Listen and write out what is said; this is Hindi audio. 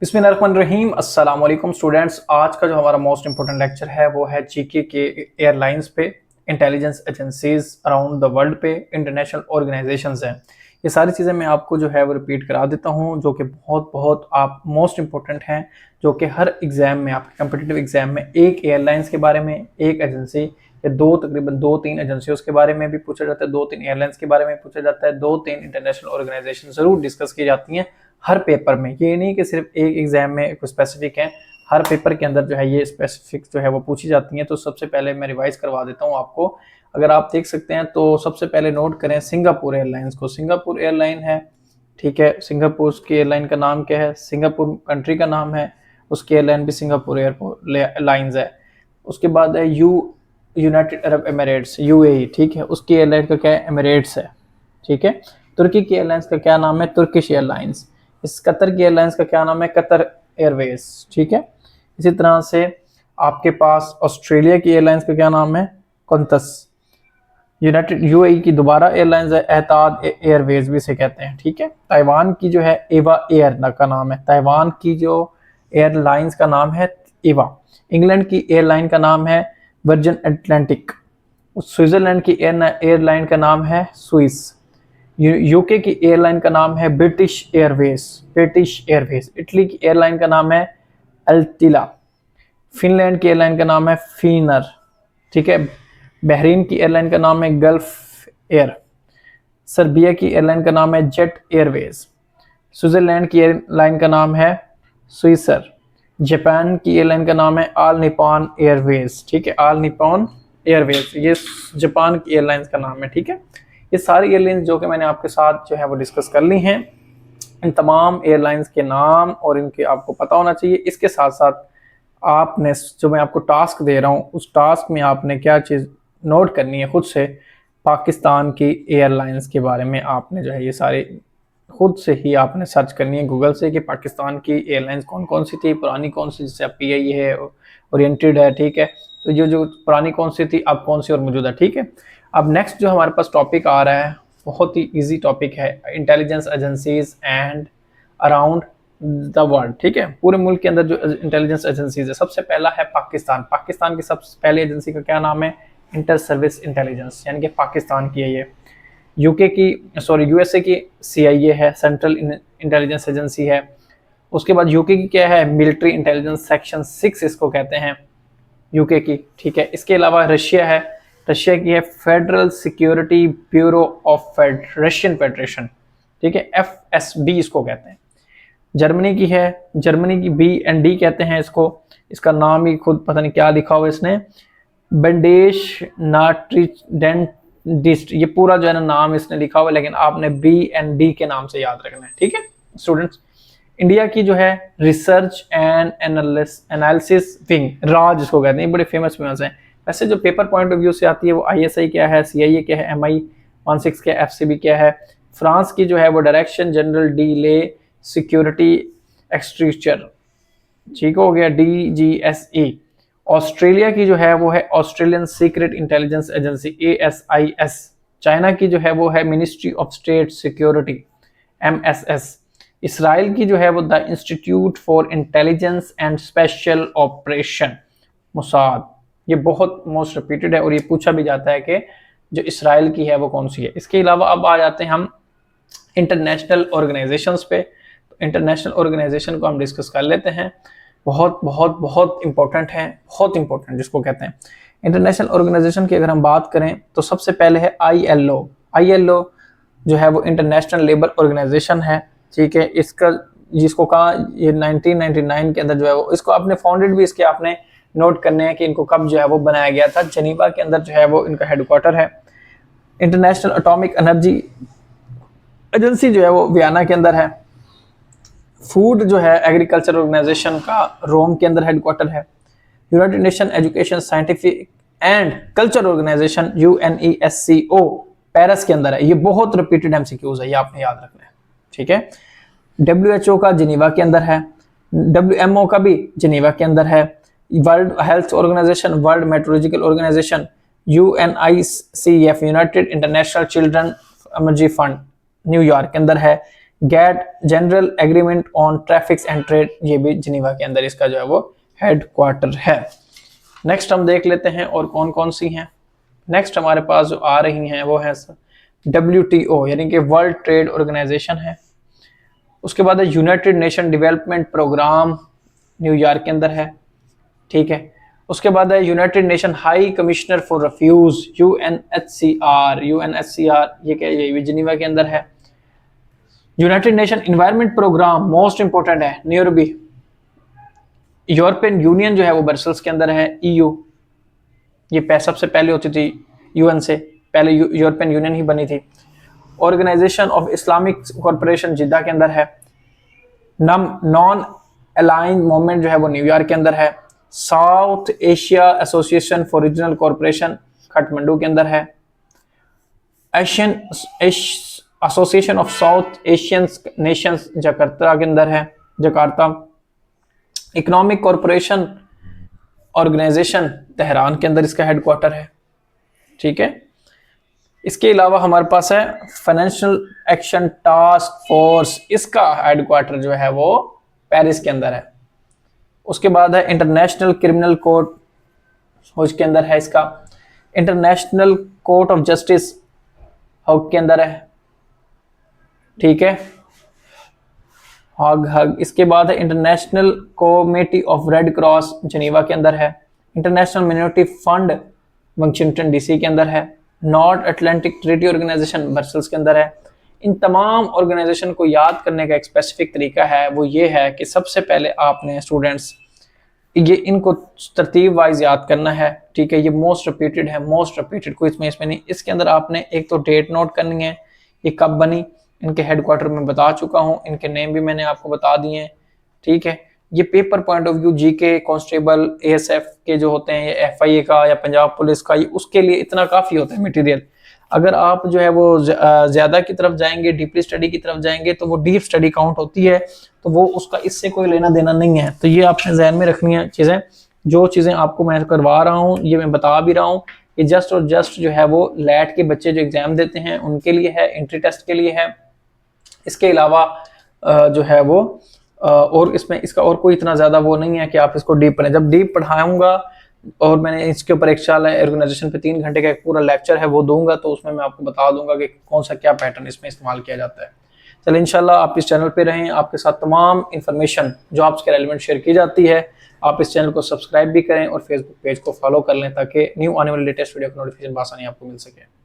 बिस्मिल्लाहिर्रहमानिर्रहीम। अस्सलाम वालेकुम स्टूडेंट्स। आज का जो हमारा मोस्ट इंपॉर्टेंट लेक्चर है वो है जीके के एयरलाइंस पे, intelligence agencies around the world पे, इंटरनेशनल ऑर्गेनाइजेशंस हैं। ये सारी चीज़ें मैं आपको जो है वो रिपीट करा देता हूँ, जो कि बहुत बहुत आप मोस्ट इंपॉर्टेंट हैं, जो कि हर एग्ज़ाम में, आपके कम्पिटिटिव एग्जाम में एक एयरलाइंस के बारे में, एक एजेंसी या तकरीबन दो तीन एजेंसियों के बारे में भी पूछा जाता है, दो तीन एयरलाइंस के बारे में पूछा जाता है, दो तीन इंटरनेशनल ऑर्गेनाइजेशन ज़रूर डिस्कस की जाती हैं हर पेपर में। ये नहीं कि सिर्फ एक एग्जाम में कुछ स्पेसिफिक है, हर पेपर के अंदर जो है ये स्पेसिफिक जो है वो पूछी जाती हैं। तो सबसे पहले मैं रिवाइज करवा देता हूँ आपको। अगर आप देख सकते हैं तो सबसे पहले नोट करें सिंगापुर एयरलाइंस को। सिंगापुर एयरलाइन है, ठीक है। सिंगापुर की एयरलाइन का नाम क्या है? सिंगापुर कंट्री का नाम है, उसकी एयरलाइन भी सिंगापुर एयरलाइंस है। उसके बाद है यूनाइटेड अरब एमिरेट्स, यूएई, ठीक है। उसकी एयरलाइन का क्या है? एमिरेट्स है, ठीक है। तुर्की की एयरलाइंस का क्या नाम है? Turkish airlines. इस कतर की एयरलाइंस का क्या नाम है? कतर एयरवेज, ठीक है। इसी तरह से आपके पास ऑस्ट्रेलिया की एयरलाइंस का क्या नाम है? कॉन्टस। यूनाइटेड यूएई की दोबारा एयरलाइंस है एहताद एयरवेज भी से कहते हैं, ठीक है। ताइवान की जो है एवा एयर का नाम है, ताइवान की जो एयरलाइंस का नाम है एवा। इंग्लैंड की एयरलाइन का नाम है वर्जिन अटलांटिक। स्विट्जरलैंड की एयरलाइन का नाम है स्विस। यूके की एयरलाइन का नाम है ब्रिटिश एयरवेज। इटली की एयरलाइन का नाम है अल्टिला। फिनलैंड की एयरलाइन का नाम है फीनर, ठीक है। बहरीन की एयरलाइन का नाम है गल्फ एयर। सर्बिया की एयरलाइन का नाम है जेट एयरवेज। स्विट्जरलैंड की एयरलाइन का नाम है स्विसर। जापान की एयरलाइन का नाम है आल निपॉन एयरवेज, ठीक है। आल निपॉन एयरवेज, ये जापान की एयरलाइंस का नाम है, ठीक है। ये सारी एयरलाइंस जो कि मैंने आपके साथ जो है वो डिस्कस कर ली हैं, इन तमाम एयरलाइंस के नाम और इनके आपको पता होना चाहिए। इसके साथ साथ आपने जो मैं आपको टास्क दे रहा हूँ, उस टास्क में आपने क्या चीज़ नोट करनी है खुद से, पाकिस्तान की एयरलाइंस के बारे में आपने जो है ये सारे खुद से ही आपने सर्च करनी है गूगल से कि पाकिस्तान की एयरलाइंस कौन कौन सी थी, पुरानी कौन सी, जिससे अब पीआई है, ओरिएंटेड है, ठीक है। तो जो पुरानी कौन सी थी, अब कौन सी और मौजूदा, ठीक है। अब नेक्स्ट जो हमारे पास टॉपिक आ रहा है बहुत ही इजी टॉपिक है, intelligence agencies and around the world, ठीक है। पूरे मुल्क के अंदर जो इंटेलिजेंस एजेंसीज है, सबसे पहला है पाकिस्तान। पाकिस्तान की सबसे पहली एजेंसी का क्या नाम है? इंटर सर्विस इंटेलिजेंस, यानी कि पाकिस्तान की है ये। यूएसए की सीआईए है, सेंट्रल इंटेलिजेंस एजेंसी है। उसके बाद यूके की क्या है? मिलिट्री इंटेलिजेंस सेक्शन 6 इसको कहते हैं, यूके की, ठीक है। इसके अलावा रशिया है, रशिया की है federal security bureau of Russian federation, ठीक है, एफएसबी इसको कहते हैं। जर्मनी की है, जर्मनी की BND कहते हैं इसको। इसका नाम ही खुद पता नहीं क्या लिखा हुआ इसने, बंडेश नाट्रिडेंटिस्ट, ये पूरा जो है ना नाम इसने लिखा हुआ है, लेकिन आपने BND के नाम से याद रखना है, ठीक है स्टूडेंट्स। इंडिया की जो है रिसर्च एंड एनालिसिस विंग, राज इसको कहते हैं, बड़े फेमस है। वैसे जो पेपर पॉइंट ऑफ व्यू से आती है वो ISI क्या है, CIA क्या है, MI16 क्या है, FCB क्या है। फ्रांस की जो है वो डायरेक्शन जनरल डी ले सिक्योरिटी एक्सट्रीचर, ठीक हो गया, DGSE। ऑस्ट्रेलिया की जो है वो है Australian secret intelligence agency, ASIS। China की जो है वो है ministry of state security, MSS। Israel की जो है वो the institute for intelligence and special operation, Mossad. ये बहुत मोस्ट रिपीटेड है और ये पूछा भी जाता है कि जो इसराइल की है वो कौन सी है। इसके अलावा अब आ जाते हैं हम इंटरनेशनल ऑर्गेनाइजेशंस पे। तो इंटरनेशनल ऑर्गेनाइजेशन को हम डिस्कस कर लेते हैं, बहुत बहुत बहुत इंपॉर्टेंट है, बहुत इंपॉर्टेंट जिसको कहते हैं। इंटरनेशनल ऑर्गेनाइजेशन की अगर हम बात करें तो सबसे पहले है ILO जो है वो इंटरनेशनल लेबर ऑर्गेनाइजेशन है, ठीक है। इसका जिसको कहा ये 1999 के अंदर जो है वो, इसको आपने फाउंडेड भी इसके आपने नोट करने हैं कि इनको कब जो है वो बनाया गया था। जनीवा के अंदर जो है वो इनका हेडक्वार्टर है। इंटरनेशनल एटॉमिक एनर्जी एजेंसी जो है वो वियना के अंदर है। फूड जो है एग्रीकल्चर ऑर्गेनाइजेशन का रोम के अंदर हेडक्वार्टर है। United Nation education scientific and culture organisation UNESCO Paris के अंदर है। ये बहुत रिपीटेड MCQs है, ये आपने याद रखना है, ठीक है। WHO का जिनीवा के अंदर है। WMO का भी जिनीवा के अंदर है। World Health Organisation, World meteorological Organisation, UNICEF United International Children energy fund New York के अंदर है। GATT general agreement on traffics and trade, ये भी जिनीवा के अंदर इसका जो है वो हेडक्वार्टर है। नेक्स्ट हम देख लेते हैं और कौन कौन सी हैं। नेक्स्ट हमारे पास जो आ रही हैं वो है WTO यानी कि वर्ल्ड ट्रेड ऑर्गेनाइजेशन है। उसके बाद है United Nation Development Programme, New York के अंदर है, ठीक है। उसके बाद है United Nation High Commissioner for refuge, UNHCR, ये क्या, ये भी जिनीवा के अंदर है। United Nation Environment Programme most important है, नैरोबी। यूरोपियन यूनियन जो है वो ब्रसेल्स के अंदर है, EU, ये सबसे पहले होती थी UN से, पहले यूरोपियन यूनियन ही बनी थी। ऑर्गेनाइजेशन ऑफ इस्लामिक कॉरपोरेशन जिद्दा के अंदर है। नॉन अलाइंड मूवमेंट जो है वो न्यूयॉर्क के अंदर है। South Asia Association for Regional corporation Kathmandu के अंदर है। Asian Association of South Asian Nations Jakarta के अंदर है, Jakarta. Economic corporation organisation Tehran के अंदर इसका हेडक्वार्टर है, ठीक है। इसके अलावा हमारे पास है फाइनेंशियल एक्शन टास्क फोर्स, इसका हेडक्वार्टर जो है वो पेरिस के अंदर है। उसके बाद है इंटरनेशनल क्रिमिनल कोर्ट, उसके अंदर है इसका। International Court of Justice Hague के अंदर है, ठीक है, हॉग। इसके बाद है International Committee of Red Cross Geneva के अंदर है। International minority fund Washington DC के अंदर है। North Atlantic Treaty Organisation Brussels के अंदर है। इन तमाम ऑर्गेनाइजेशन को याद करने का एक स्पेसिफिक तरीका है, वो ये है कि सबसे पहले आपने स्टूडेंट्स ये इनको तरतीब वाइज याद करना है, ठीक है। ये मोस्ट रिपीटेड है, मोस्ट रिपीटेड, कोई इसमें नहीं। इसके अंदर आपने एक तो डेट नोट करनी है, ये कब बनी, इनके हेडक्वार्टर में बता चुका हूँ, इनके नेम भी मैंने आपको बता दिए हैं, ठीक है। ये paper point of view GK constable ASF के जो होते हैं, ये FIA का या पंजाब पुलिस का, ये उसके लिए इतना काफ़ी होता है मटेरियल। अगर आप जो है वो ज़्यादा की तरफ जाएंगे, डीपली स्टडी की तरफ जाएंगे, तो वो डीप स्टडी काउंट होती है, तो वो उसका इससे कोई लेना देना नहीं है। तो ये आपने जहन में रखनी है चीज़ें। जो चीज़ें आपको मैं करवा रहा हूँ, ये मैं बता भी रहा हूँ, ये जस्ट और जस्ट जो है वो लैट के बच्चे जो एग्ज़ाम देते हैं उनके लिए है, एंट्री टेस्ट के लिए है। इसके अलावा जो है वो और इसमें इसका और कोई इतना ज़्यादा वो नहीं है कि आप इसको डीप पढ़ें। जब डीप पढ़ाऊंगा और मैंने इसके ऊपर एक साल ऑर्गेनाइजेशन पे 3 घंटे का एक पूरा लेक्चर है वो दूंगा, तो उसमें मैं आपको बता दूंगा कि कौन सा क्या पैटर्न इसमें इस्तेमाल किया जाता है। चलिए इंशाल्लाह आप इस चैनल पे रहें, आपके साथ तमाम इंफॉर्मेशन जॉब्स के रेलेवेंट शेयर की जाती है। आप इस चैनल को सब्सक्राइब भी करें और फेसबुक पेज को फॉलो कर लें ताकि न्यू आने वाले लेटेस्ट वीडियो का नोटिफिकेशन आसानी आपको मिल सके।